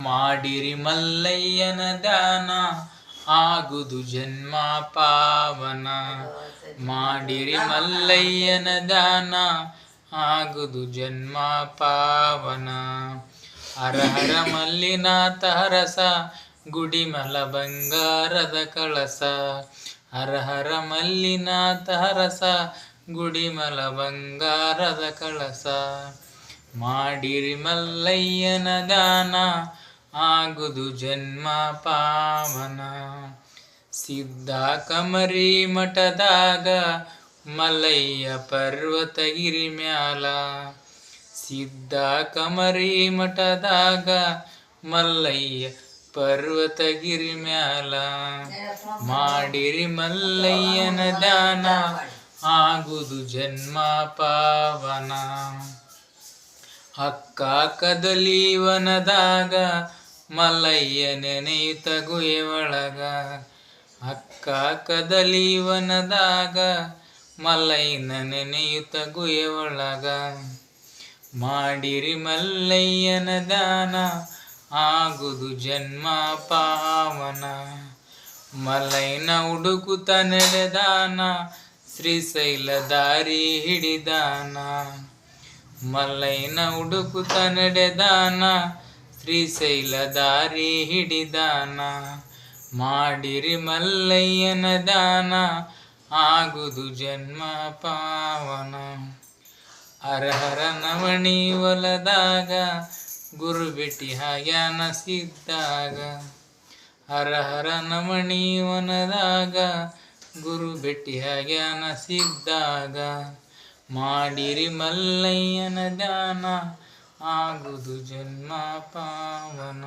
ಮಾಡಿರಿ ಮಲ್ಲಯ್ಯನ ದಾನ ಆಗುದು ಜನ್ಮ ಪಾವನ. ಮಾಡಿರಿ ಮಲ್ಲಯ್ಯನ ದಾನ ಆಗುದು ಜನ್ಮ ಪಾವನ. ಹರ ಹರ ಮಲ್ಲಿನಾಥ ಹರಸ ಗುಡಿಮಲ ಬಂಗಾರದ ಕಳಸ. ಹರ ಹರ ಮಲ್ಲಿನಾಥ ಹರಸ ಗುಡಿಮಲ ಬಂಗಾರದ ಕಳಸ. ಮಾಡಿರಿ ಮಲ್ಲಯ್ಯನ ದಾನ ಆಗುದು ಜನ್ಮ ಪಾವನ. ಸಿದ್ಧ ಕಮರಿ ಮಠದಾಗ ಮಲ್ಲಯ್ಯ ಪರ್ವತಗಿರಿ ಮ್ಯಾಲ. ಸಿದ್ಧ ಕಮರಿ ಮಠದಾಗ ಮಲ್ಲಯ್ಯ ಪರ್ವತಗಿರಿ ಮ್ಯಾಲ. ಮಾಡಿರಿ ಮಲ್ಲಯ್ಯನ ದಾನ ಆಗುದು ಜನ್ಮ ಪಾವನ. ಅಕ್ಕ ಕದಲಿ ವನದಾಗ ಮಲ್ಲಯ್ಯ ನೆನೆಯುತ್ತ ಗುಹೆ ಒಳಗ. ಅಕ್ಕ ಕದಲಿ ವನದಾಗ ಮಲ್ಲಯ್ಯನ ನೆನೆಯುತ್ತ ಗುಹೆ ಒಳಗ. ಮಾಡಿರಿ ಮಲ್ಲಯ್ಯನ ದಾನ ಆಗುದು ಜನ್ಮ ಪಾವನ. ಮಲ್ಲಯ್ಯನ ಹುಡುಕುತ್ತ ನಡೆದಾನ ಶ್ರೀಶೈಲ ದಾರಿ ಹಿಡಿದಾನ. ಮಲ್ಲಯ್ಯನ ಹುಡುಕುತ್ತ ನಡೆದಾನ ಶ್ರೀಶೈಲ ದಾರಿ ಹಿಡಿದಾನ. ಮಾಡಿರಿ ಮಲ್ಲಯ್ಯನ ದಾನ ಆಗುದು ಜನ್ಮ ಪಾವನ. ಹರ ಹರ ನವಣಿ ಹೊಲದಾಗ ಗುರು ಭೇಟಿ ಆಗ್ಯಾನ ಸಿದ್ದಾಗ. ಹರ ಹರ ನವಣಿ ವನದಾಗ ಗುರು ಭೇಟಿ ಆಗ್ಯಾನ ಸಿದ್ದಾಗ. ಮಾಡಿರಿ ಮಲ್ಲಯ್ಯನ ದಾನ ಆಗುದು ಜನ್ಮ ಪಾವನ.